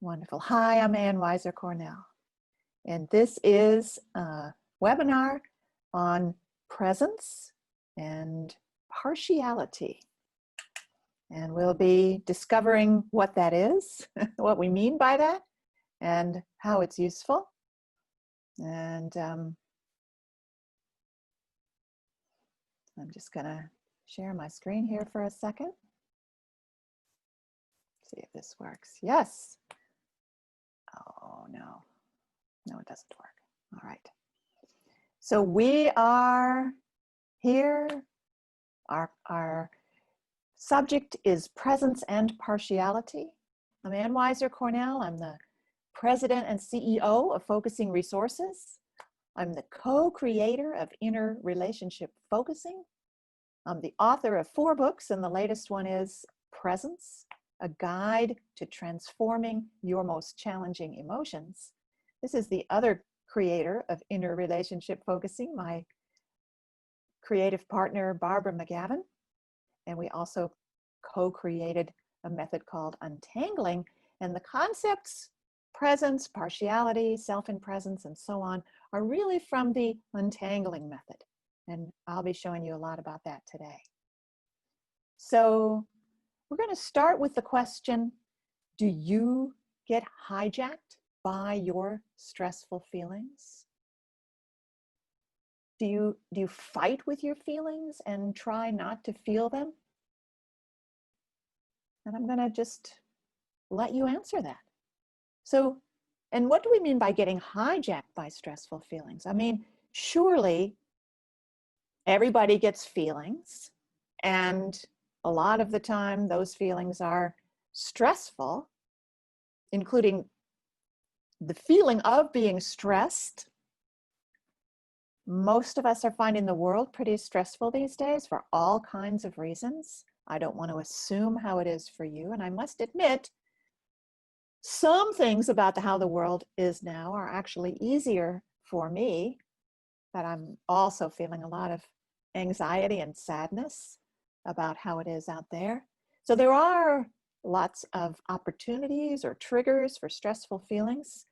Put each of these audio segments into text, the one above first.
Wonderful. Hi, I'm Weiser, Cornell. And this is a webinar on presence and partiality. And we'll be discovering what that is, what we mean by that, and how it's useful. And I'm just going to share my screen here for a second. See if this works. Yes. Oh, no. No, it doesn't work. All right. So we are here. Our subject is presence and partiality. I'm Ann Weiser Cornell. I'm the president and CEO of Focusing Resources. I'm the co-creator of Inner Relationship Focusing. I'm the author of 4 books, and the latest one is Presence, a guide to transforming your most challenging emotions. This is the other creator of Inner Relationship Focusing, my creative partner, Barbara McGavin. And we also co-created a method called untangling. And the concepts, presence, partiality, self-in-presence, and so on, are really from the untangling method. And I'll be showing you a lot about that today. So we're going to start with the question, do you get hijacked by your stressful feelings? Do you fight with your feelings and try not to feel them? And I'm going to just let you answer that. So, and what do we mean by getting hijacked by stressful feelings? I mean, surely everybody gets feelings, and a lot of the time those feelings are stressful, including the feeling of being stressed. Most of us are finding the world pretty stressful these days for all kinds of reasons. I don't want to assume how it is for you, and I must admit, some things about how the world is now are actually easier for me, but I'm also feeling a lot of anxiety and sadness about how it is out there. So there are lots of opportunities or triggers for stressful feelings.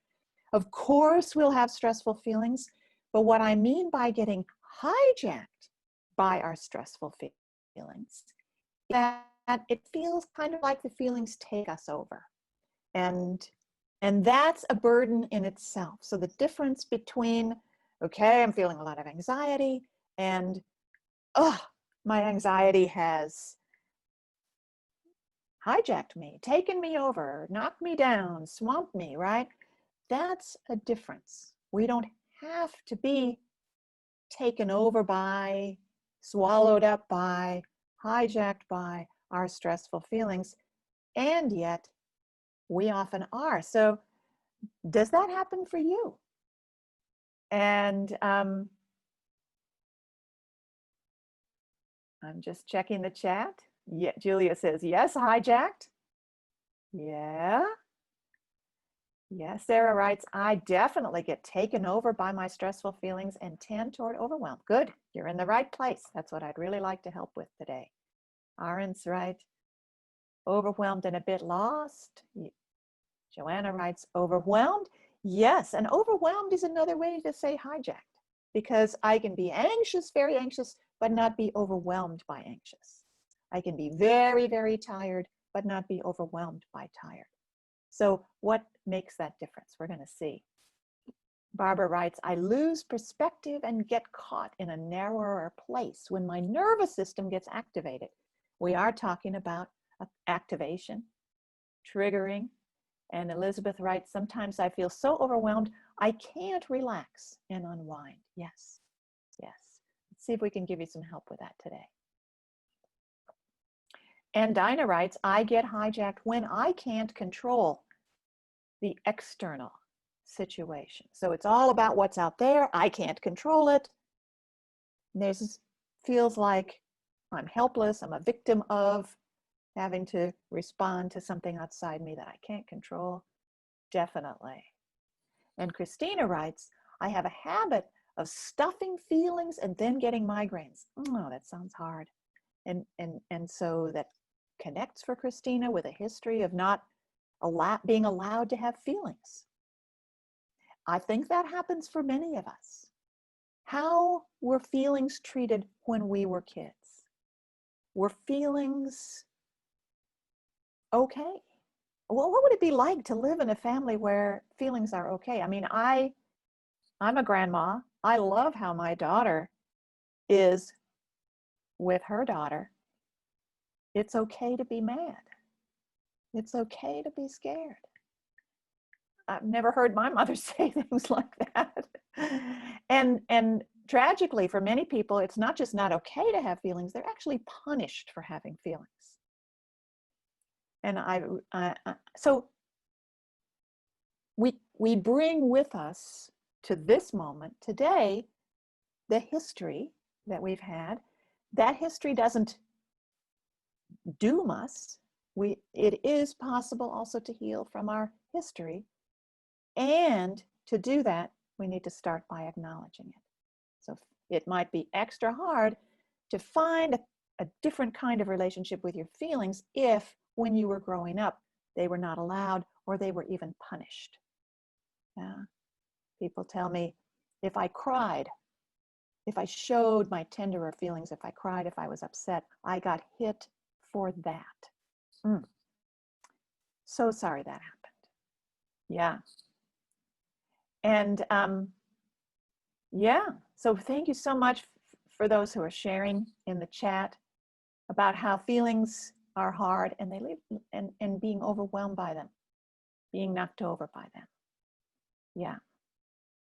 Of course, we'll have stressful feelings, but what I mean by getting hijacked by our stressful feelings, that it feels kind of like the feelings take us over. And that's a burden in itself. So the difference between, okay, I'm feeling a lot of anxiety, and my anxiety has hijacked me, taken me over, knocked me down, swamped me, right? That's a difference. We don't have to be taken over by, swallowed up by, hijacked by our stressful feelings, and yet we often are. So does that happen for you? And I'm just checking the chat. Yeah, Julia says, yes, hijacked. Yeah. Yes, Sarah writes, I definitely get taken over by my stressful feelings and tend toward overwhelm. Good, you're in the right place. That's what I'd really like to help with today. Aaron's right, overwhelmed and a bit lost. Joanna writes, overwhelmed. Yes, and overwhelmed is another way to say hijacked, because I can be anxious, very anxious, but not be overwhelmed by anxious. I can be very, very tired, but not be overwhelmed by tired. So what makes that difference? We're going to see. Barbara writes, I lose perspective and get caught in a narrower place when my nervous system gets activated. We are talking about activation, triggering. And Elizabeth writes, sometimes I feel so overwhelmed, I can't relax and unwind. Yes, yes. Let's see if we can give you some help with that today. And Dinah writes, I get hijacked when I can't control the external situation. So it's all about what's out there. I can't control it. This feels like I'm helpless. I'm a victim of having to respond to something outside me that I can't control. Definitely. And Christina writes, I have a habit of stuffing feelings and then getting migraines. Oh, that sounds hard. And so that connects for Christina with a history of not being allowed to have feelings. I think that happens for many of us. How were feelings treated when we were kids? Were feelings okay? Well, what would it be like to live in a family where feelings are okay? I mean, I'm a grandma. I love how my daughter is with her daughter. It's okay to be mad. It's okay to be scared. I've never heard my mother say things like that. And tragically, for many people, it's not just not okay to have feelings, they're actually punished for having feelings. And so we bring with us to this moment today the history that we've had. That history doesn't doom us. It is possible also to heal from our history. And to do that, we need to start by acknowledging it. So it might be extra hard to find a different kind of relationship with your feelings if, when you were growing up, they were not allowed or they were even punished. Yeah. People tell me, if I cried, if I showed my tenderer feelings, if I cried, if I was upset, I got hit for that. So sorry that happened. Yeah. And yeah, so thank you so much for those who are sharing in the chat about how feelings are hard and they leave and being overwhelmed by them, being knocked over by them. Yeah,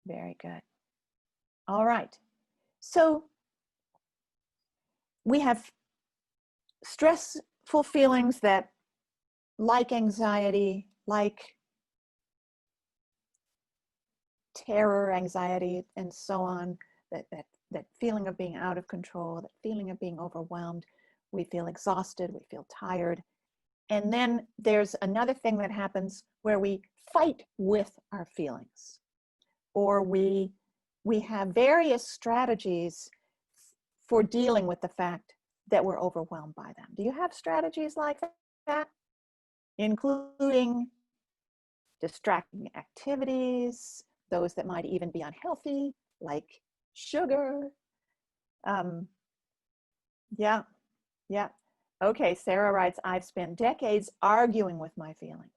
very good. All right. So we have stressful feelings that, like anxiety, like terror, anxiety, and so on, that feeling of being out of control, that feeling of being overwhelmed. We feel exhausted, we feel tired. And then there's another thing that happens where we fight with our feelings, or we have various strategies for dealing with the fact that we're overwhelmed by them. Do you have strategies like that? Including distracting activities, those that might even be unhealthy, like sugar. Yeah. Okay, Sarah writes, I've spent decades arguing with my feelings.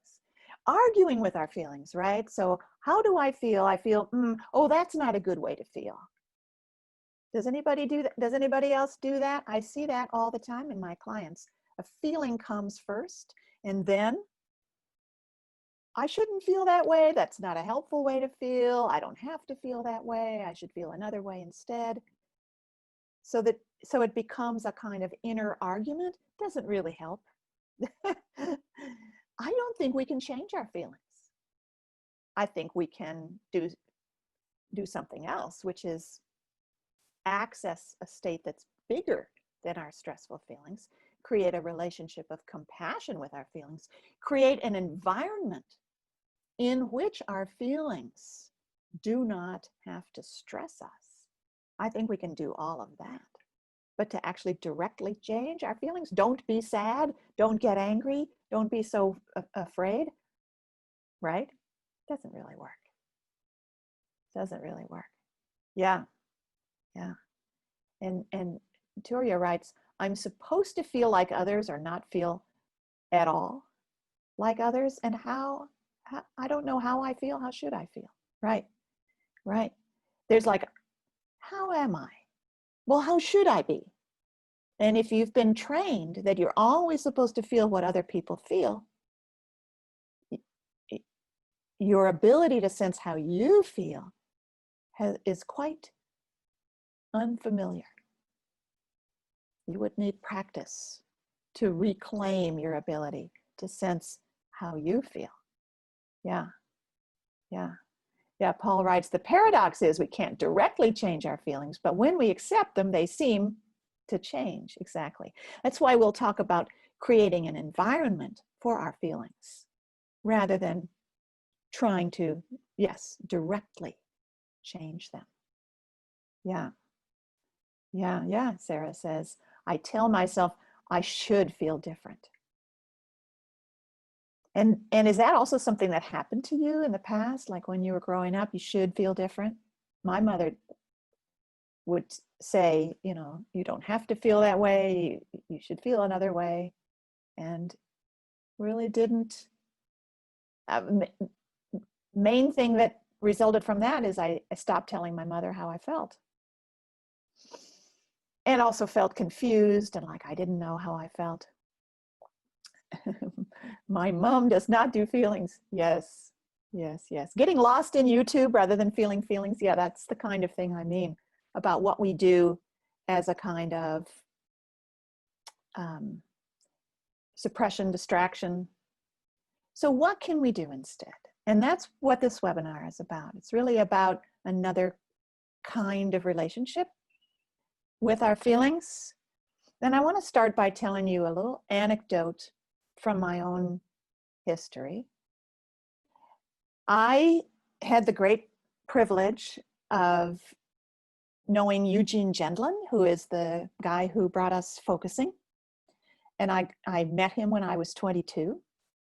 Arguing with our feelings, right? So how do I feel? I feel, oh, that's not a good way to feel. Does anybody do that? Does anybody else do that? I see that all the time in my clients. A feeling comes first, and then I shouldn't feel that way. That's not a helpful way to feel. I don't have to feel that way. I should feel another way instead. So it becomes a kind of inner argument. Doesn't really help. I don't think we can change our feelings. I think we can do something else, which is access a state that's bigger than our stressful feelings, create a relationship of compassion with our feelings, create an environment in which our feelings do not have to stress us. I think we can do all of that. But to actually directly change our feelings, don't be sad, don't get angry, don't be so afraid, right? Doesn't really work. Doesn't really work. Yeah. And Turia writes, I'm supposed to feel like others or not feel at all like others. And how I don't know how I feel. How should I feel? Right. There's like, how am I? Well, how should I be? And if you've been trained that you're always supposed to feel what other people feel, your ability to sense how you feel is quite unfamiliar. You would need practice to reclaim your ability to sense how you feel. Yeah. Paul writes, the paradox is we can't directly change our feelings, but when we accept them, they seem to change. Exactly. That's why we'll talk about creating an environment for our feelings rather than trying to, yes, directly change them. Yeah, Sarah says, I tell myself I should feel different. And is that also something that happened to you in the past? Like when you were growing up, you should feel different? My mother would say, you know, you don't have to feel that way. You should feel another way. And really didn't. Main thing that resulted from that is I stopped telling my mother how I felt. And also felt confused and like I didn't know how I felt. My mom does not do feelings. Yes, yes, yes. Getting lost in YouTube rather than feeling feelings. Yeah, that's the kind of thing I mean about what we do as a kind of suppression, distraction. So what can we do instead? And that's what this webinar is about. It's really about another kind of relationship with our feelings. Then I want to start by telling you a little anecdote from my own history. I had the great privilege of knowing Eugene Gendlin, who is the guy who brought us focusing. And I met him when I was 22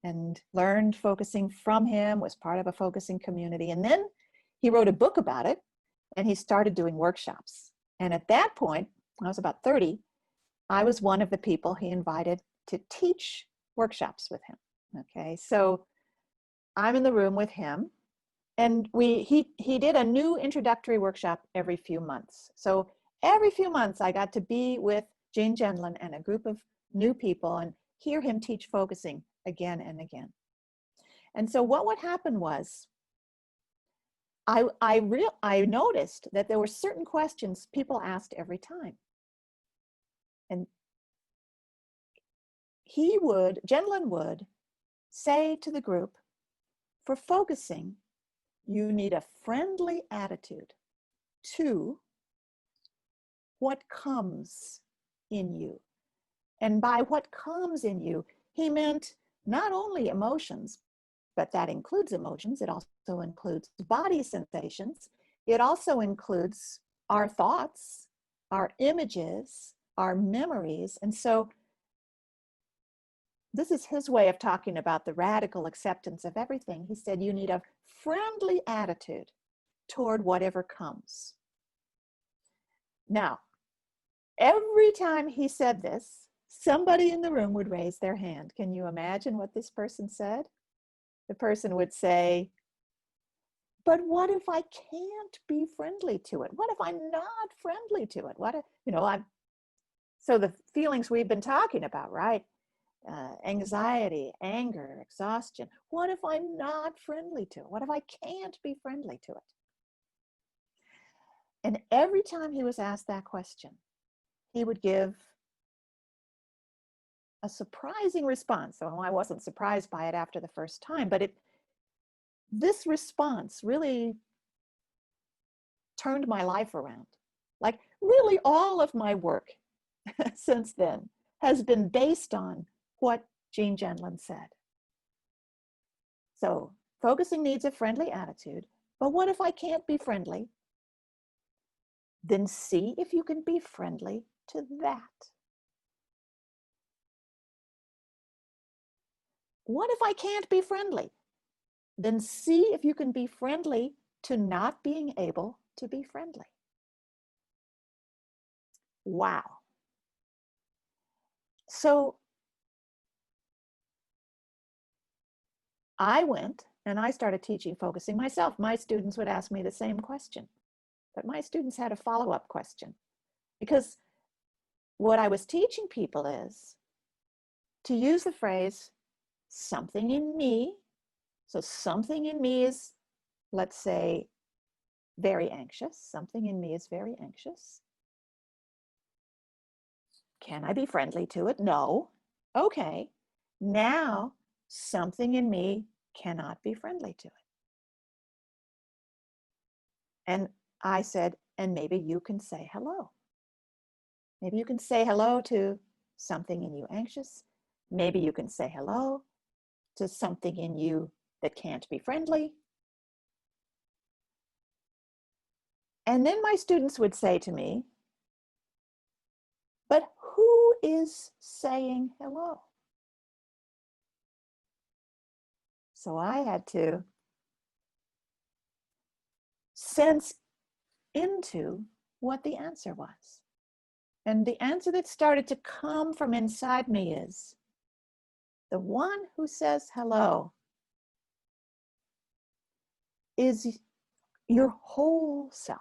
and learned focusing from him, was part of a focusing community. And then he wrote a book about it and he started doing workshops. And at that point, I was about 30, I was one of the people he invited to teach workshops with him. Okay, so I'm in the room with him and he did a new introductory workshop every few months. So every few months I got to be with Gene Gendlin and a group of new people and hear him teach focusing again and again. And so what would happen was I noticed that there were certain questions people asked every time. And Gendlin would say to the group, for focusing, you need a friendly attitude to what comes in you. And by what comes in you, he meant not only emotions, but that includes emotions. It also includes body sensations. It also includes our thoughts, our images, our memories. And so this is his way of talking about the radical acceptance of everything. He said, you need a friendly attitude toward whatever comes. Now, every time he said this, somebody in the room would raise their hand. Can you imagine what this person said? The person would say, but what if I can't be friendly to it? What if I'm not friendly to it? What if, so the feelings we've been talking about, right? Anxiety, anger, exhaustion. What if I'm not friendly to it? What if I can't be friendly to it? And every time he was asked that question, he would give a surprising response. So I wasn't surprised by it after the first time, but this response really turned my life around. Like really all of my work since then has been based on what Gene Gendlin said. So focusing needs a friendly attitude, but what if I can't be friendly? Then see if you can be friendly to that. What if I can't be friendly? Then see if you can be friendly to not being able to be friendly. Wow. So I went and I started teaching focusing myself. My students would ask me the same question, but my students had a follow-up question because what I was teaching people is to use the phrase something in me. So something in me is, let's say, very anxious. Something in me is very anxious. Can I be friendly to it? No. Okay. Now something in me cannot be friendly to it. And I said, and maybe you can say hello. Maybe you can say hello to something in you anxious. Maybe you can say hello to something in you that can't be friendly. And then my students would say to me, but who is saying hello? So I had to sense into what the answer was. And the answer that started to come from inside me is, the one who says hello is your whole self.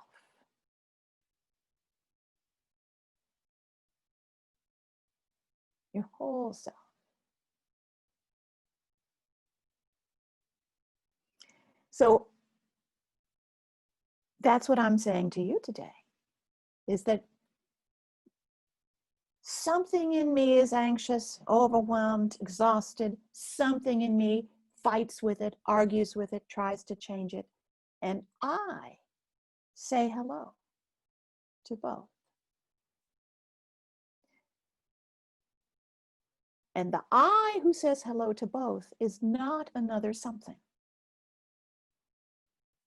Your whole self. So that's what I'm saying to you today, is that something in me is anxious, overwhelmed, exhausted. Something in me fights with it, argues with it, tries to change it. And I say hello to both. And the I who says hello to both is not another something.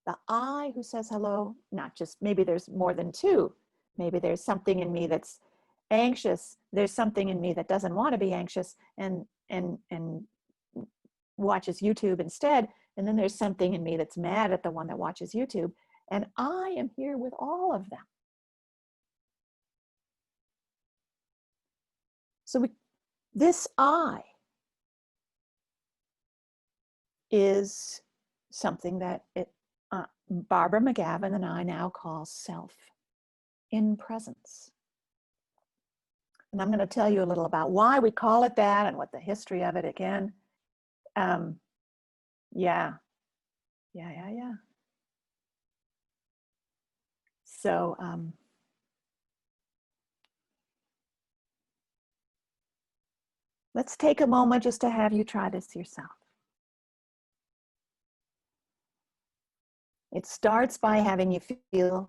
The I who says hello, not just, maybe there's more than two. Maybe there's something in me that's anxious. There's something in me that doesn't want to be anxious and watches YouTube instead. And then there's something in me that's mad at the one that watches YouTube. And I am here with all of them. So this I is something that Barbara McGavin and I now call self in presence. And I'm going to tell you a little about why we call it that and what the history of it again. Yeah. So let's take a moment just to have you try this yourself. It starts by having you feel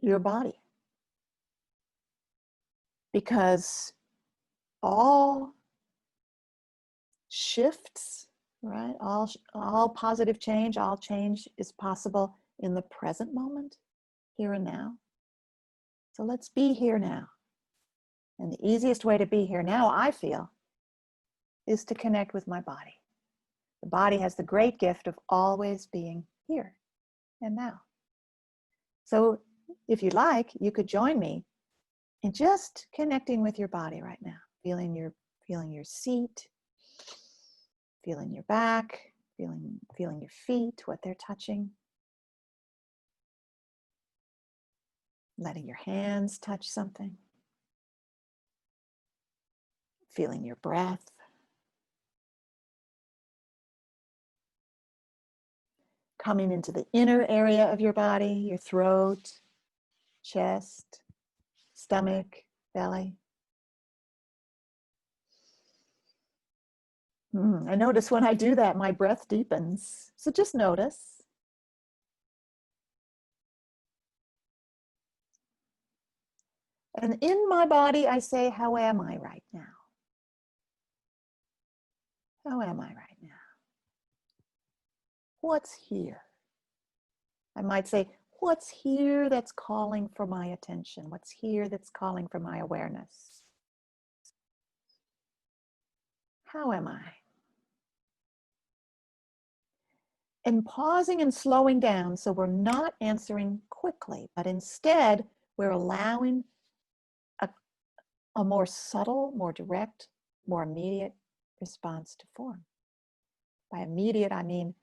your body. Because all shifts, right? All positive change, all change is possible in the present moment, here and now. So let's be here now. And the easiest way to be here now, I feel, is to connect with my body. The body has the great gift of always being here and now. So if you'd like, you could join me in just connecting with your body right now, feeling your seat, feeling your back, feeling your feet, what they're touching. Letting your hands touch something. Feeling your breath. Coming into the inner area of your body, your throat, chest, stomach, belly. I notice when I do that, my breath deepens. So just notice. And in my body, I say, how am I right now? How am I right now? What's here? I might say, what's here that's calling for my attention? What's here that's calling for my awareness? How am I? And pausing and slowing down so we're not answering quickly, but instead we're allowing a more subtle, more direct, more immediate response to form. By immediate, I mean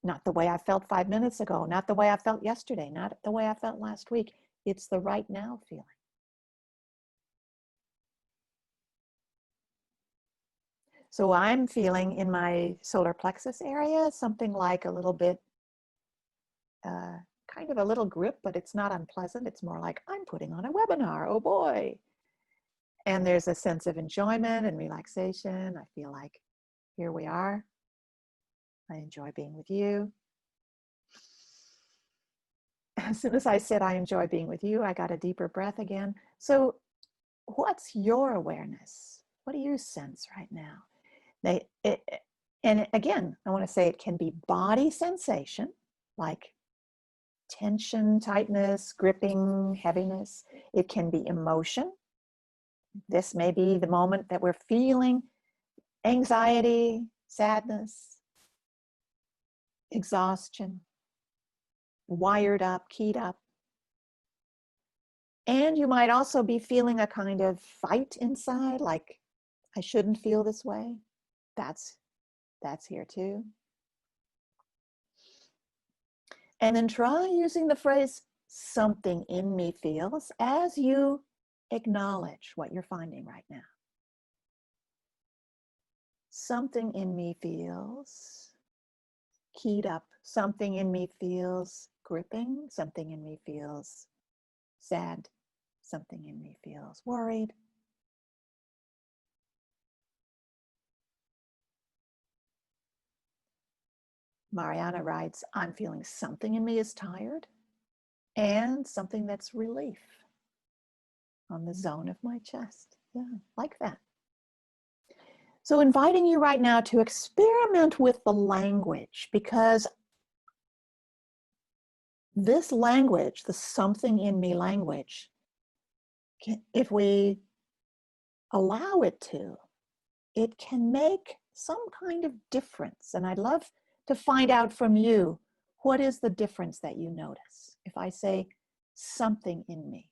not the way I felt 5 minutes ago, not the way I felt yesterday, not the way I felt last week. It's the right now feeling. So I'm feeling in my solar plexus area something like a little bit, kind of a little grip, but it's not unpleasant. It's more like I'm putting on a webinar, oh boy. And there's a sense of enjoyment and relaxation. I feel like here we are. I enjoy being with you. As soon as I said I enjoy being with you, I got a deeper breath again. So what's your awareness? What do you sense right now? And again, I want to say it can be body sensation, like tension, tightness, gripping, heaviness. It can be emotion. This may be the moment that we're feeling anxiety, sadness, exhaustion, wired up, keyed up. And you might also be feeling a kind of fight inside, like, I shouldn't feel this way. That's here too. And then try using the phrase, something in me feels, as you acknowledge what you're finding right now. Something in me feels keyed up. Something in me feels gripping. Something in me feels sad. Something in me feels worried. Mariana writes, I'm feeling something in me is tired and something that's relief on the zone of my chest. Yeah, like that. So inviting you right now to experiment with the language, because this language, the something in me language, if we allow it to, it can make some kind of difference. And I'd love to find out from you, what is the difference that you notice? If I say something in me.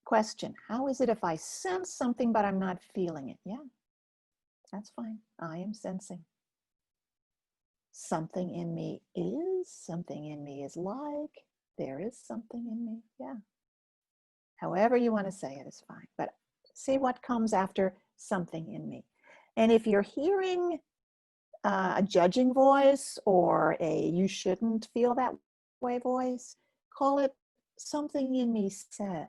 Question, how is it if I sense something but I'm not feeling it? Yeah, that's fine. I am sensing. Something in me is, something in me is like, there is something in me. Yeah. However you want to say it is fine. But see what comes after something in me. And if you're hearing a judging voice or a you shouldn't feel that way voice, call it something in me says.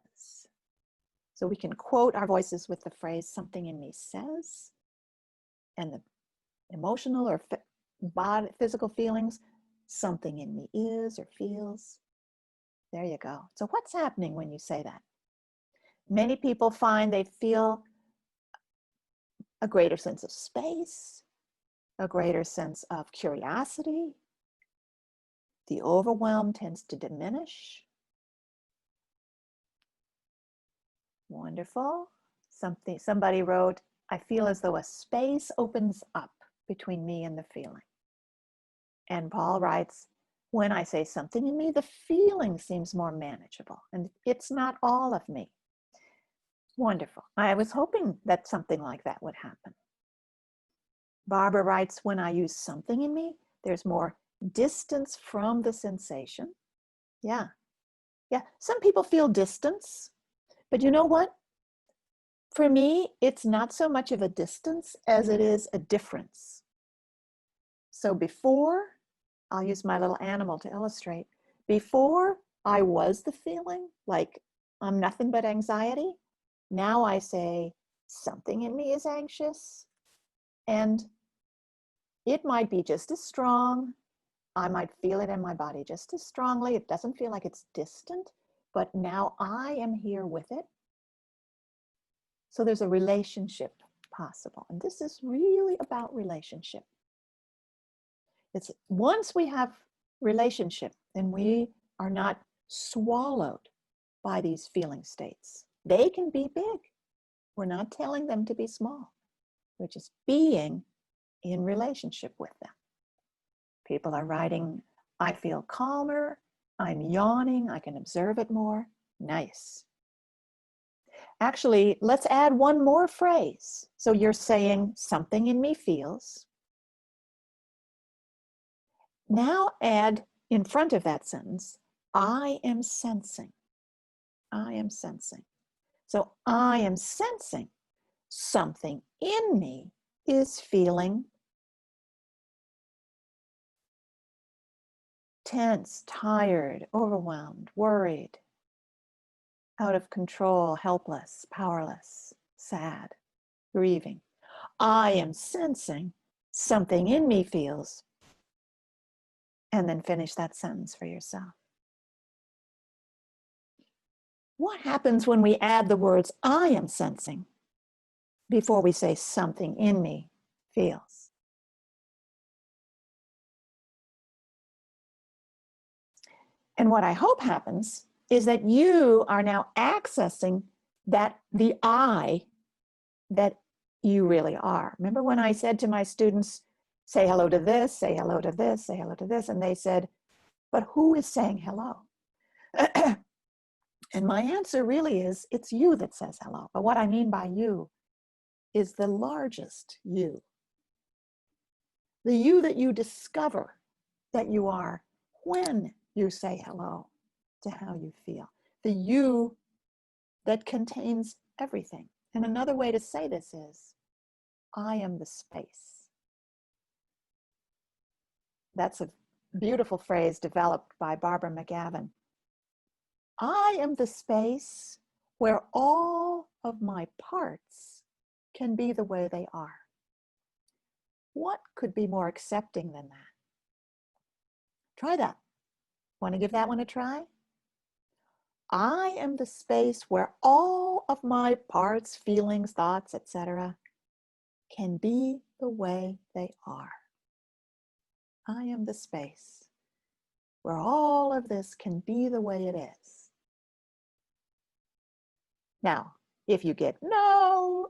So we can quote our voices with the phrase something in me says, and the emotional or physical feelings, something in me is or feels. There you go. So what's happening when you say that? Many people find they feel a greater sense of space, a greater sense of curiosity. The overwhelm tends to diminish. Wonderful. Somebody wrote, I feel as though a space opens up between me and the feeling. And Paul writes, when I say something in me, the feeling seems more manageable, and it's not all of me. Wonderful. I was hoping that something like that would happen. Barbara writes, when I use something in me, there's more distance from the sensation. Yeah. Yeah. Some people feel distance, but you know what? For me, it's not so much of a distance as it is a difference. So before, I'll use my little animal to illustrate. Before I was the feeling like I'm nothing but anxiety. Now I say something in me is anxious, and it might be just as strong. I might feel it in my body just as strongly. It doesn't feel like it's distant, but now I am here with it. So there's a relationship possible. And this is really about relationship. It's once we have relationship, then we are not swallowed by these feeling states. They can be big. We're not telling them to be small. We're just being in relationship with them. People are writing, I feel calmer, I'm yawning, I can observe it more. Nice. Actually, let's add one more phrase. So you're saying something in me feels. Now add in front of that sentence, I am sensing. I am sensing. So I am sensing something in me is feeling tense, tired, overwhelmed, worried, out of control, helpless, powerless, sad, grieving. I am sensing something in me feels. And then finish that sentence for yourself. What happens when we add the words I am sensing before we say something in me feels? And what I hope happens is that you are now accessing that the I that you really are. Remember when I said to my students, say hello to this, say hello to this, say hello to this, and they said, but who is saying hello? And my answer really is, it's you that says hello. But what I mean by you is the largest you. The you that you discover that you are when you say hello to how you feel. The you that contains everything. And another way to say this is, I am the space. That's a beautiful phrase developed by Barbara McGavin. I am the space where all of my parts can be the way they are. What could be more accepting than that? Try that. Want to give that one a try? I am the space where all of my parts, feelings, thoughts, etc. can be the way they are. I am the space where all of this can be the way it is. Now, if you get no,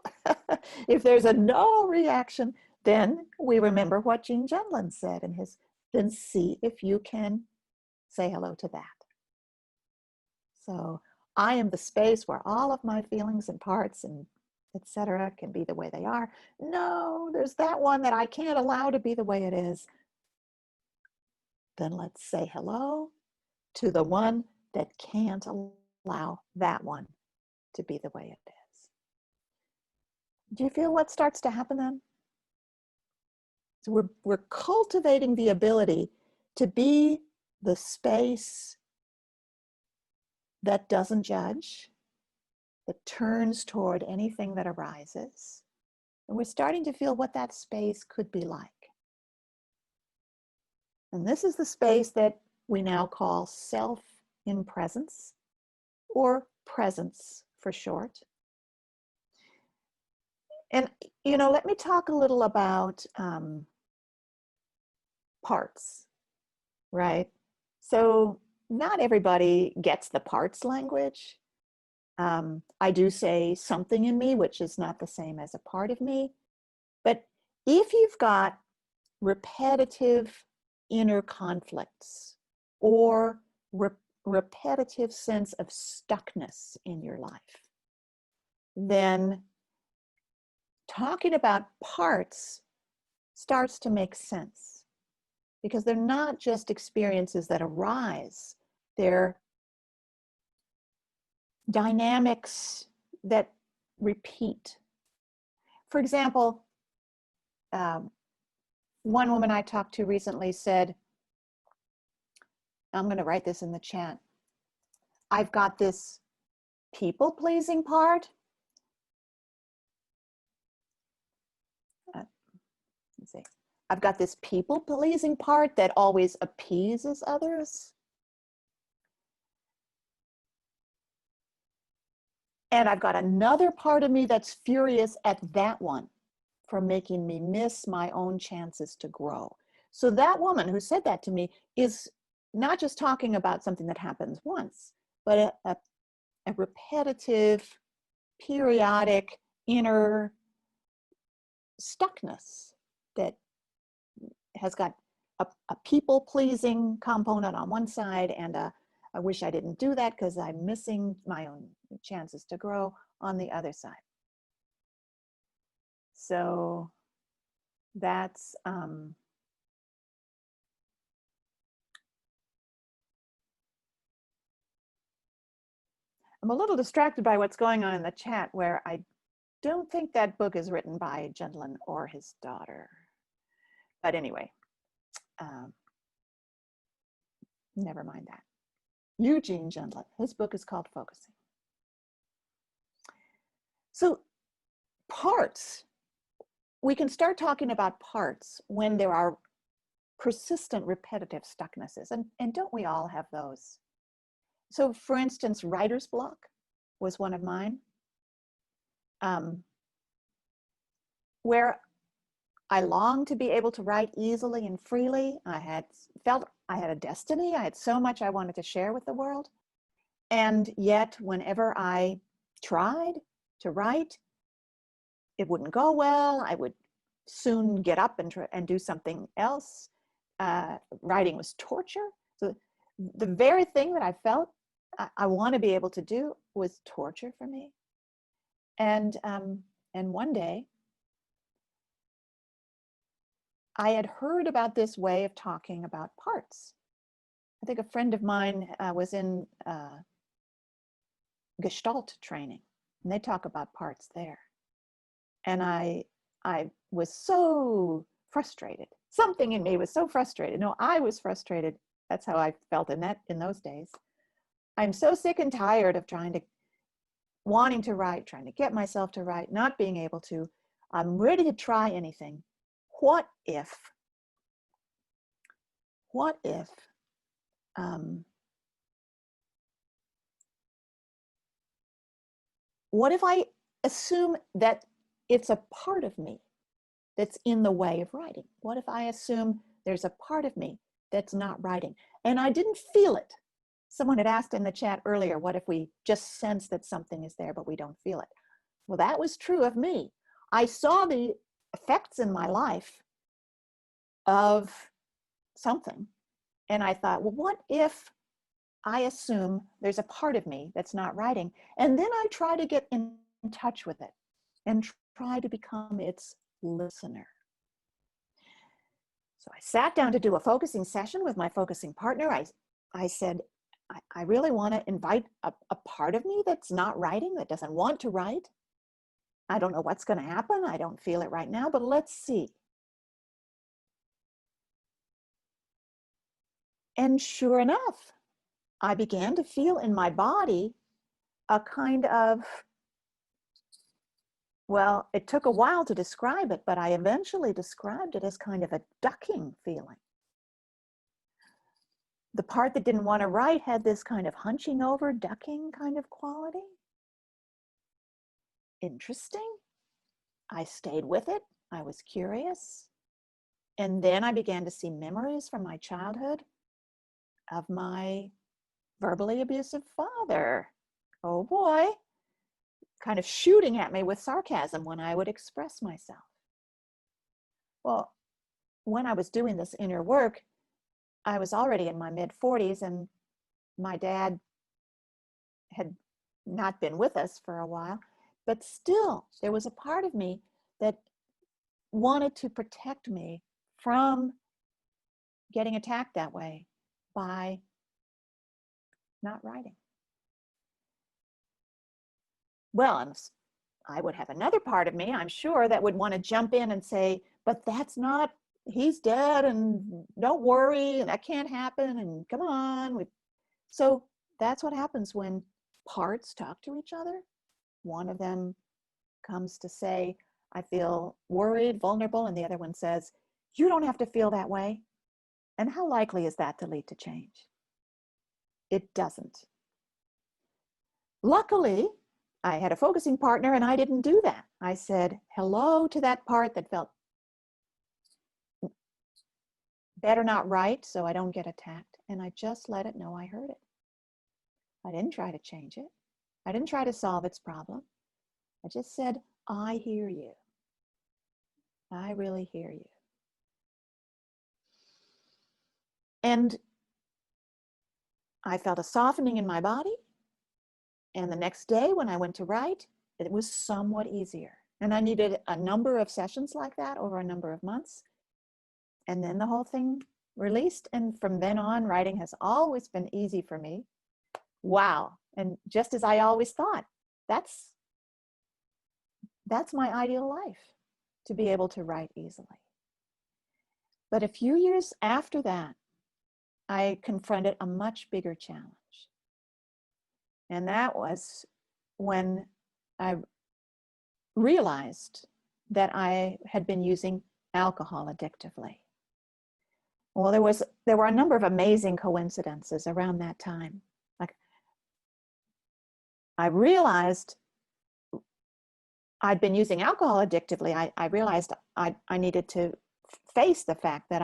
if there's a no reaction, then we remember what Gene Gendlin said in his, then see if you can say hello to that. So I am the space where all of my feelings and parts and etc. can be the way they are. No, there's that one that I can't allow to be the way it is. Then let's say hello to the one that can't allow that one to be the way it is. Do you feel what starts to happen then? So we're cultivating the ability to be the space that doesn't judge, that turns toward anything that arises. And we're starting to feel what that space could be like. And this is the space that we now call self in presence, or presence for short. And, you know, let me talk a little about parts, right? So not everybody gets the parts language. I do say something in me, which is not the same as a part of me. But if you've got repetitive inner conflicts or repetitive sense of stuckness in your life, then talking about parts starts to make sense, because they're not just experiences that arise, they're dynamics that repeat. For example, one woman I talked to recently said, I'm going to write this in the chat, I've got this people-pleasing part. Let's see. I've got this people-pleasing part that always appeases others. And I've got another part of me that's furious at that one for making me miss my own chances to grow. So that woman who said that to me is not just talking about something that happens once, but a repetitive, periodic, inner stuckness that has got a people-pleasing component on one side and I wish I didn't do that because I'm missing my own chances to grow on the other side. So that's I'm a little distracted by what's going on in the chat, where I don't think that book is written by Gendlin or his daughter. But anyway, never mind that. Eugene Gendlin, his book is called Focusing. So parts, we can start talking about parts when there are persistent repetitive stucknesses, and don't we all have those? So for instance, writer's block was one of mine, where I longed to be able to write easily and freely. I had felt I had a destiny. I had so much I wanted to share with the world. And yet, whenever I tried to write, it wouldn't go well. I would soon get up and do something else. Writing was torture. So the very thing that I felt I want to be able to do was torture for me. And one day, I had heard about this way of talking about parts. I think a friend of mine was in Gestalt training, and they talk about parts there. And I was so frustrated. Something in me was so frustrated. No, I was frustrated. That's how I felt in those days. I'm so sick and tired of wanting to write, trying to get myself to write, not being able to. I'm ready to try anything. What if I assume that it's a part of me that's in the way of writing? What if I assume there's a part of me that's not writing? And I didn't feel it. Someone had asked in the chat earlier, what if we just sense that something is there, but we don't feel it? Well, that was true of me. I saw the effects in my life of something. And I thought, well, what if I assume there's a part of me that's not writing? And then I try to get in touch with it and try to become its listener. So I sat down to do a focusing session with my focusing partner. I said, I really want to invite a part of me that's not writing, that doesn't want to write. I don't know what's going to happen. I don't feel it right now, but let's see. And sure enough, I began to feel in my body a kind of, well, it took a while to describe it, but I eventually described it as kind of a ducking feeling. The part that didn't want to write had this kind of hunching over, ducking kind of quality. Interesting. I stayed with it. I was curious. And then I began to see memories from my childhood of my verbally abusive father. Oh boy, kind of shooting at me with sarcasm when I would express myself. Well, when I was doing this inner work, I was already in my mid-40s, and my dad had not been with us for a while, but still there was a part of me that wanted to protect me from getting attacked that way by not writing. Well, and I would have another part of me, I'm sure, that would want to jump in and say, but that's not, he's dead, and don't worry, and that can't happen, and come on. So that's what happens when parts talk to each other. One of them comes to say, I feel worried, vulnerable, and the other one says, you don't have to feel that way. And how likely is that to lead to change? It doesn't. Luckily, I had a focusing partner, and I didn't do that. I said hello to that part that felt better not right, so I don't get attacked. And I just let it know I heard it. I didn't try to change it. I didn't try to solve its problem. I just said, I hear you. I really hear you. And I felt a softening in my body. And the next day when I went to write, it was somewhat easier. And I needed a number of sessions like that over a number of months. And then the whole thing released. And from then on, writing has always been easy for me. Wow. And just as I always thought, that's my ideal life, to be able to write easily. But a few years after that, I confronted a much bigger challenge. And that was when I realized that I had been using alcohol addictively. Well, there were a number of amazing coincidences around that time. Like, I realized I'd been using alcohol addictively. I realized I needed to face the fact that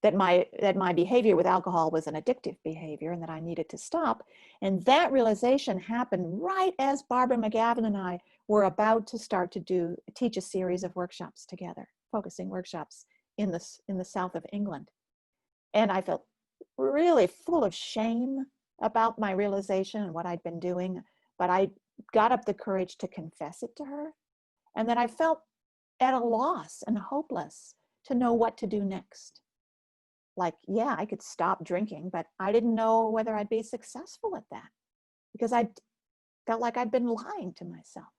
that my behavior with alcohol was an addictive behavior and that I needed to stop. And that realization happened right as Barbara McGavin and I were about to start to teach a series of workshops together, focusing workshops in the south of England. And I felt really full of shame about my realization and what I'd been doing, but I got up the courage to confess it to her. And then I felt at a loss and hopeless to know what to do next. Like, yeah, I could stop drinking, but I didn't know whether I'd be successful at that because I felt like I'd been lying to myself.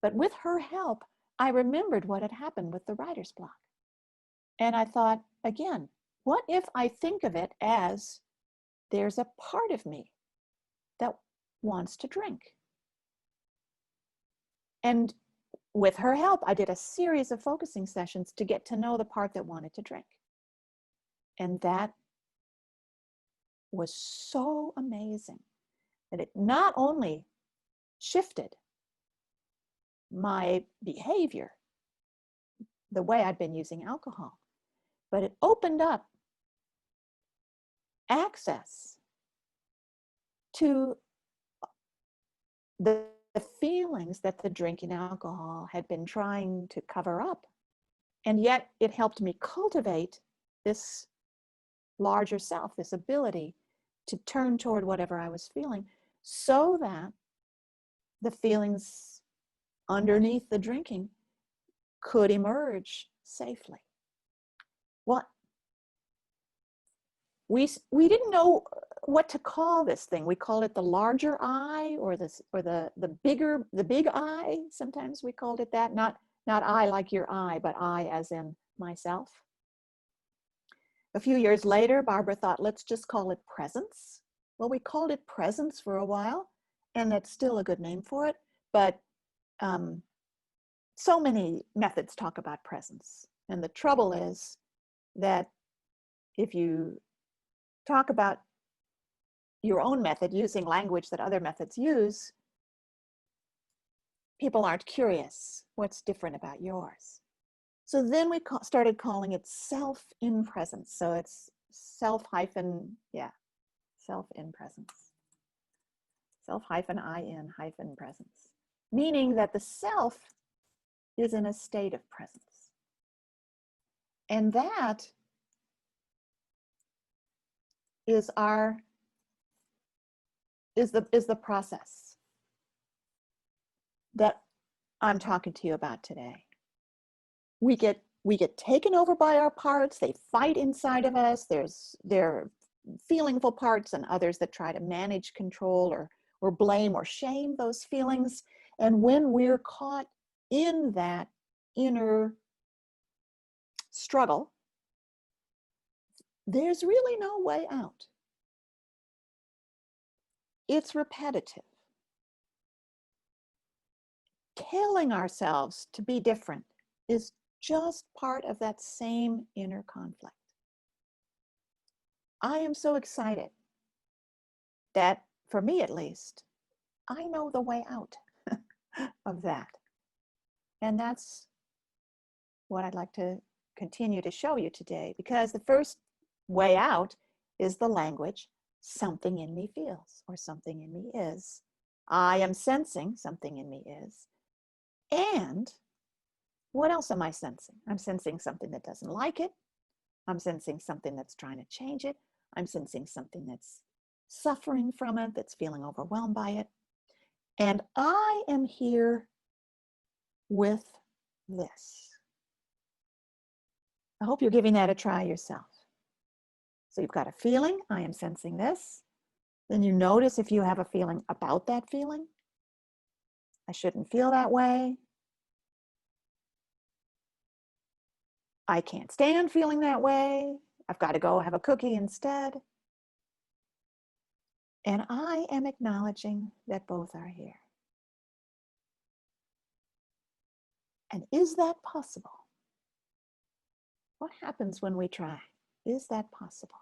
But with her help, I remembered what had happened with the writer's block. And I thought, again, what if I think of it as there's a part of me that wants to drink? And with her help, I did a series of focusing sessions to get to know the part that wanted to drink. And that was so amazing that it not only shifted my behavior, the way I'd been using alcohol, but it opened up access to the feelings that the drinking alcohol had been trying to cover up. And yet it helped me cultivate this larger self, this ability to turn toward whatever I was feeling so that the feelings underneath the drinking could emerge safely. Well, we didn't know what to call this thing. We called it the larger I, or the big I. Sometimes we called it that. Not I like your I, but I as in myself. A few years later, Barbara thought, let's just call it presence. Well, we called it presence for a while, and that's still a good name for it. But so many methods talk about presence. And the trouble is that if you talk about your own method using language that other methods use, people aren't curious what's different about yours. So then we started calling it self in presence. So it's self in presence. Self in presence. Meaning that the self is in a state of presence. And that is the process that I'm talking to you about today. We get taken over by our parts. They fight inside of us. There are feelingful parts and others that try to manage, control, or blame or shame those feelings. And when we're caught in that inner struggle, there's really no way out. It's repetitive. Telling ourselves to be different is just part of that same inner conflict. I am so excited that, for me at least, I know the way out of that. And that's what I'd like to continue to show you today, because the first way out is the language, something in me feels, or something in me is. I am sensing something in me is. And what else am I sensing? I'm sensing something that doesn't like it. I'm sensing something that's trying to change it. I'm sensing something that's suffering from it, that's feeling overwhelmed by it. And I am here with this. I hope you're giving that a try yourself. So you've got a feeling, I am sensing this. Then you notice if you have a feeling about that feeling. I shouldn't feel that way. I can't stand feeling that way. I've got to go have a cookie instead. And I am acknowledging that both are here. And is that possible? What happens when we try? Is that possible?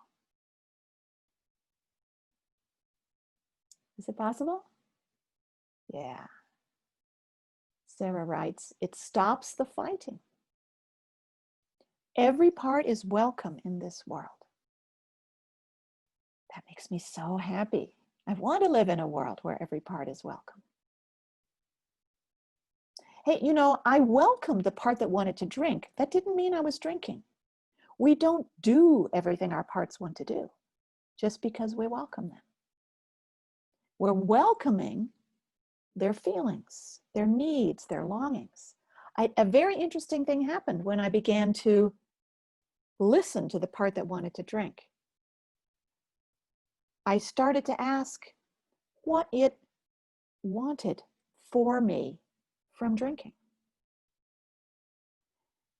Is it possible? Yeah. Sarah writes, it stops the fighting. Every part is welcome in this world. That makes me so happy. I want to live in a world where every part is welcome. Hey, you know, I welcomed the part that wanted to drink. That didn't mean I was drinking. We don't do everything our parts want to do just because we welcome them. We're welcoming their feelings, their needs, their longings. A very interesting thing happened when I began to listen to the part that wanted to drink. I started to ask what it wanted for me from drinking.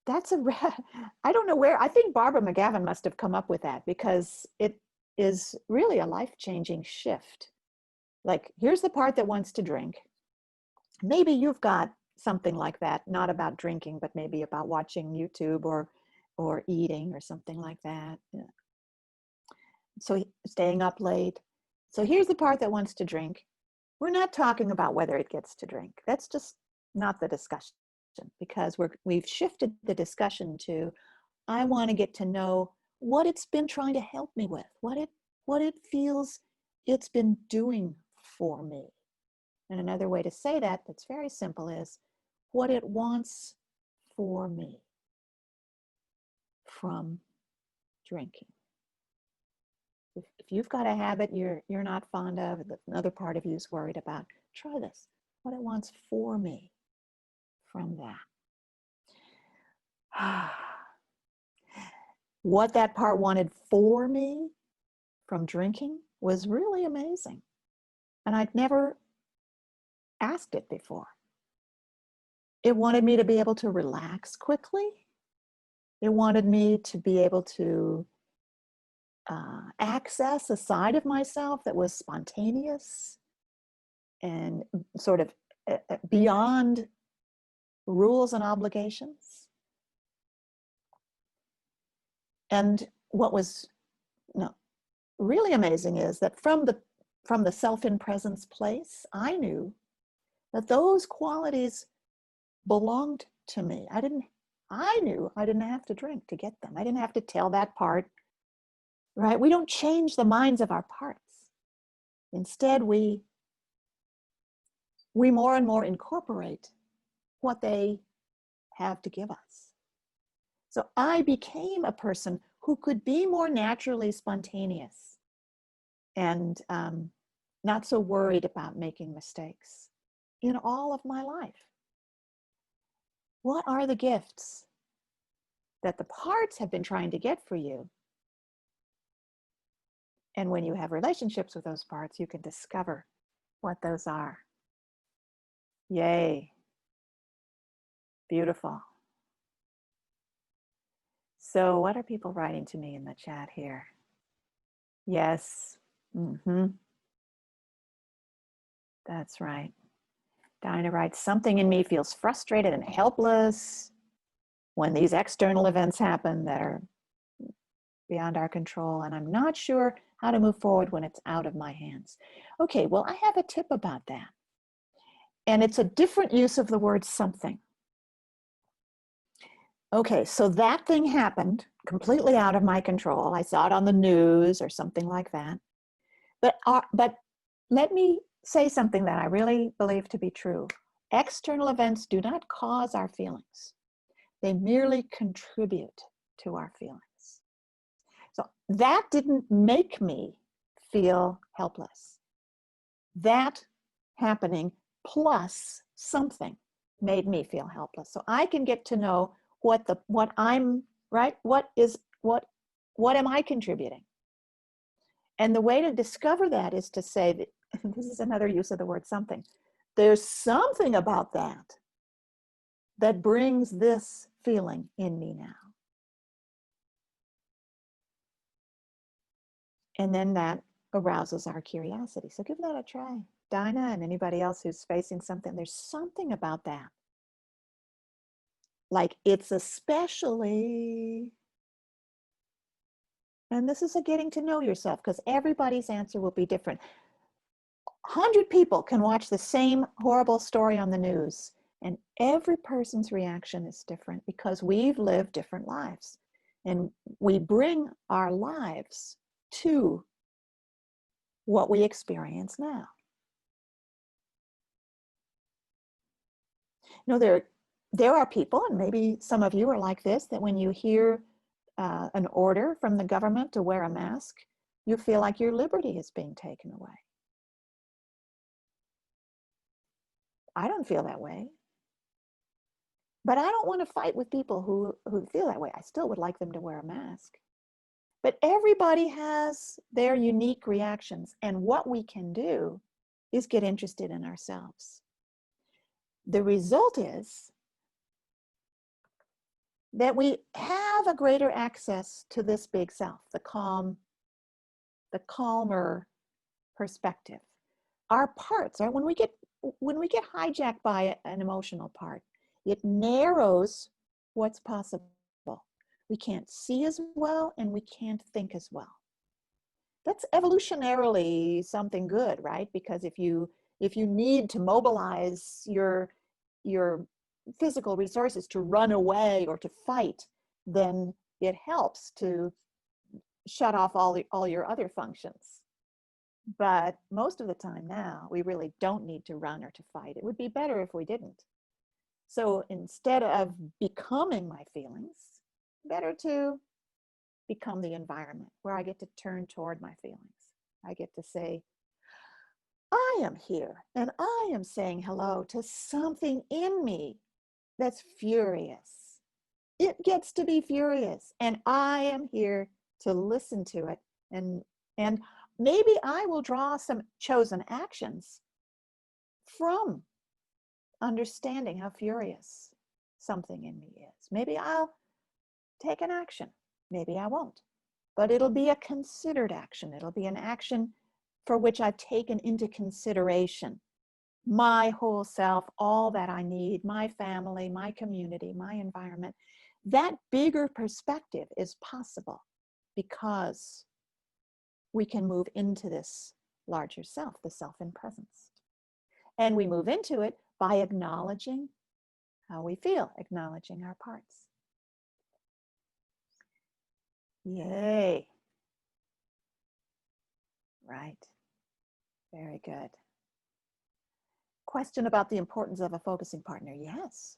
That's I don't know where, I think Barbara McGavin must have come up with that, because it is really a life-changing shift. Like, here's the part that wants to drink. Maybe you've got something like that, not about drinking, but maybe about watching YouTube or eating or something like that. Yeah. So staying up late. So here's the part that wants to drink. We're not talking about whether it gets to drink. That's just not the discussion, because we've shifted the discussion to, I want to get to know what it's been trying to help me with, what it feels it's been doing for me. And another way to say that, that's very simple, is what it wants for me from drinking. If you've got a habit you're not fond of, another part of you is worried about, try this. What it wants for me from that. What that part wanted for me from drinking was really amazing. And I'd never asked it before. It wanted me to be able to relax quickly. It wanted me to be able to access a side of myself that was spontaneous and sort of beyond rules and obligations. And what was really amazing is that from the self-in-presence place, I knew that those qualities belonged to me. I knew I didn't have to drink to get them. I didn't have to tell that part, right? We don't change the minds of our parts. Instead, we more and more incorporate what they have to give us. So I became a person who could be more naturally spontaneous and not so worried about making mistakes in all of my life. What are the gifts that the parts have been trying to get for you? And when you have relationships with those parts, you can discover what those are. Yay. Beautiful. So what are people writing to me in the chat here? Yes. That's right. Dinah writes, something in me feels frustrated and helpless when these external events happen that are beyond our control, and I'm not sure how to move forward when it's out of my hands. Okay, well, I have a tip about that. And it's a different use of the word something. Okay, so that thing happened completely out of my control. I saw it on the news or something like that. But let me say something that I really believe to be true. External events do not cause our feelings. They merely contribute to our feelings. So that didn't make me feel helpless. That happening plus something made me feel helpless. So I can get to know what am I contributing? And the way to discover that is to say that, this is another use of the word something. There's something about that brings this feeling in me now. And then that arouses our curiosity. So give that a try. Dinah and anybody else who's facing something, there's something about that. Like it's especially, and this is a getting to know yourself, because everybody's answer will be different. 100 people can watch the same horrible story on the news, and every person's reaction is different because we've lived different lives. And we bring our lives to what we experience now. You know, there are people, and maybe some of you are like this, that when you hear an order from the government to wear a mask, you feel like your liberty is being taken away. I don't feel that way. But I don't want to fight with people who feel that way. I still would like them to wear a mask. But everybody has their unique reactions. And what we can do is get interested in ourselves. The result is that we have a greater access to this big self, the calmer perspective. Our parts are when we get hijacked by an emotional part, it narrows what's possible. We can't see as well and we can't think as well. That's evolutionarily something good, right? Because if you need to mobilize your physical resources to run away or to fight, then it helps to shut off all your other functions. But most of the time now, we really don't need to run or to fight. It would be better if we didn't. So instead of becoming my feelings, better to become the environment where I get to turn toward my feelings. I get to say, I am here and I am saying hello to something in me that's furious. It gets to be furious and I am here to listen to it. And maybe I will draw some chosen actions from understanding how furious something in me is. Maybe I'll take an action. Maybe I won't. But it'll be a considered action. It'll be an action for which I've taken into consideration my whole self, all that I need, my family, my community, my environment. That bigger perspective is possible because we can move into this larger self, the self in presence. And we move into it by acknowledging how we feel, acknowledging our parts. Yay. Right. Very good. Question about the importance of a focusing partner. Yes.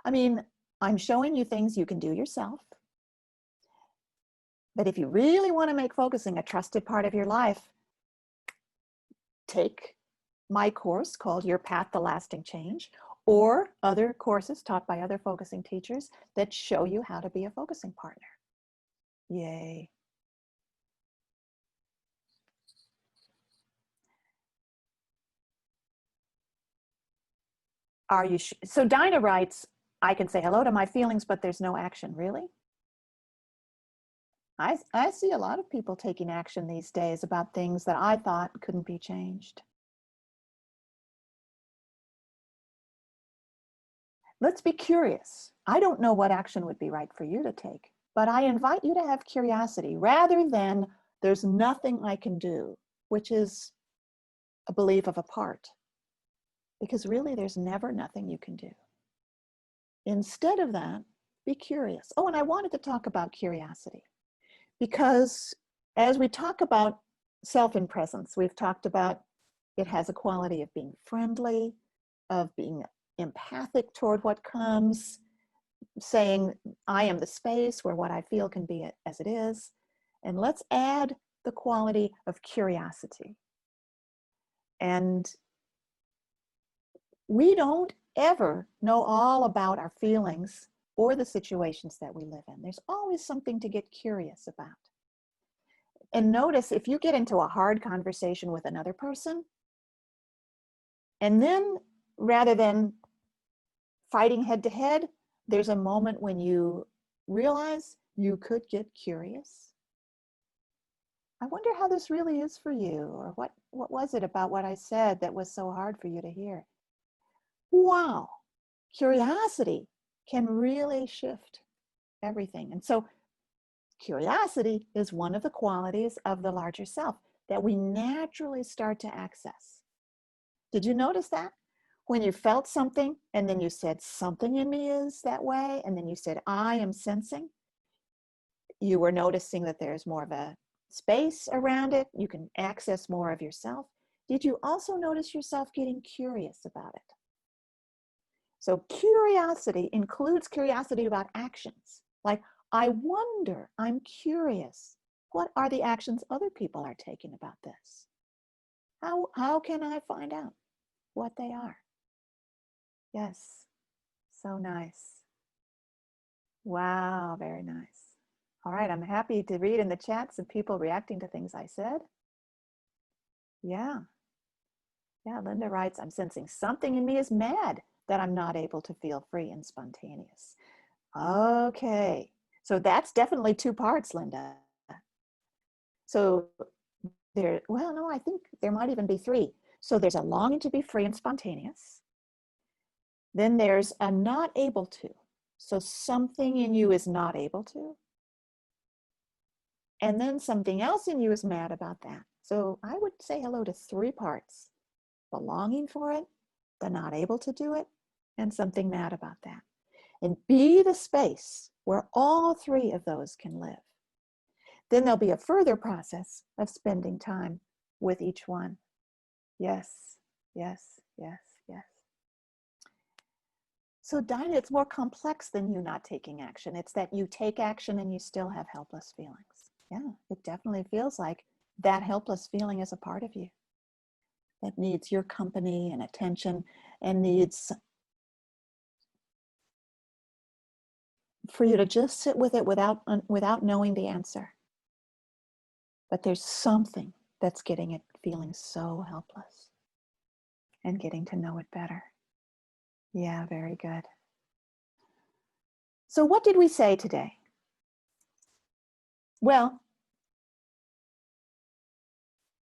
I mean, I'm showing you things you can do yourself. But if you really want to make focusing a trusted part of your life, take my course called Your Path to Lasting Change, or other courses taught by other focusing teachers that show you how to be a focusing partner. Yay. Are you so Dinah writes, I can say hello to my feelings, but there's no action. Really? I see a lot of people taking action these days about things that I thought couldn't be changed. Let's be curious. I don't know what action would be right for you to take, but I invite you to have curiosity rather than there's nothing I can do, which is a belief of a part. Because really, there's never nothing you can do. Instead of that, be curious. Oh, and I wanted to talk about curiosity because as we talk about self in presence, we've talked about it has a quality of being friendly, of being empathic toward what comes, saying, I am the space where what I feel can be as it is. And let's add the quality of curiosity. And we don't ever know all about our feelings or the situations that we live in. There's always something to get curious about. And notice if you get into a hard conversation with another person, and then rather than fighting head to head, there's a moment when you realize you could get curious. I wonder how this really is for you, or what was it about what I said that was so hard for you to hear? Wow, curiosity can really shift everything. And so curiosity is one of the qualities of the larger self that we naturally start to access. Did you notice that? When you felt something and then you said something in me is that way, and then you said, I am sensing, you were noticing that there's more of a space around it. You can access more of yourself. Did you also notice yourself getting curious about it? So curiosity includes curiosity about actions. Like, I wonder, I'm curious, what are the actions other people are taking about this? How can I find out what they are? Yes, so nice. Wow, very nice. All right, I'm happy to read in the chat some people reacting to things I said. Yeah. Yeah, Linda writes, I'm sensing something in me is mad that I'm not able to feel free and spontaneous. Okay, so that's definitely two parts, Linda. So there, well, no, I think there might even be three. So there's a longing to be free and spontaneous. Then there's a not able to. So something in you is not able to. And then something else in you is mad about that. So I would say hello to three parts: the longing for it, the not able to do it, and something mad about that. And be the space where all three of those can live. Then there'll be a further process of spending time with each one. Yes, yes, yes, yes. So Dinah, it's more complex than you not taking action. It's that you take action and you still have helpless feelings. Yeah, it definitely feels like that helpless feeling is a part of you that needs your company and attention and needs for you to just sit with it without knowing the answer. But there's something that's getting it feeling so helpless and getting to know it better. Yeah, very good. So what did we say today? Well,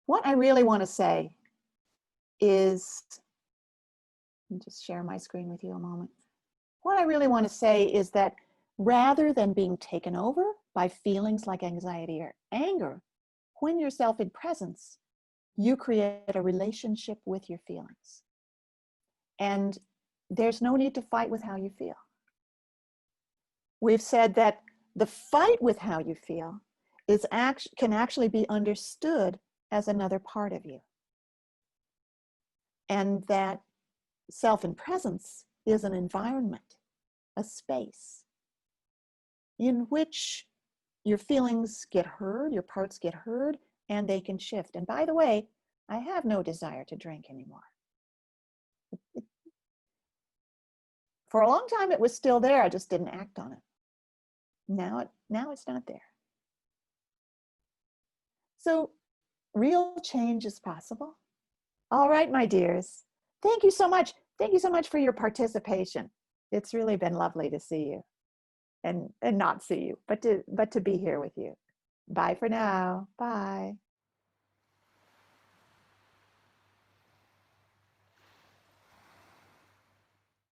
what I really want to say is, let me just share my screen with you a moment. What I really want to say is that rather than being taken over by feelings like anxiety or anger, when you're self in presence, you create a relationship with your feelings. And there's no need to fight with how you feel. We've said that the fight with how you feel can actually be understood as another part of you. And that self in presence is an environment, a space in which your feelings get heard, your parts get heard, and they can shift. And by the way, I have no desire to drink anymore. For a long time, it was still there. I just didn't act on it. Now it's not there. So real change is possible. All right, my dears. Thank you so much. Thank you so much for your participation. It's really been lovely to see you and not see you, but to be here with you. Bye for now. Bye.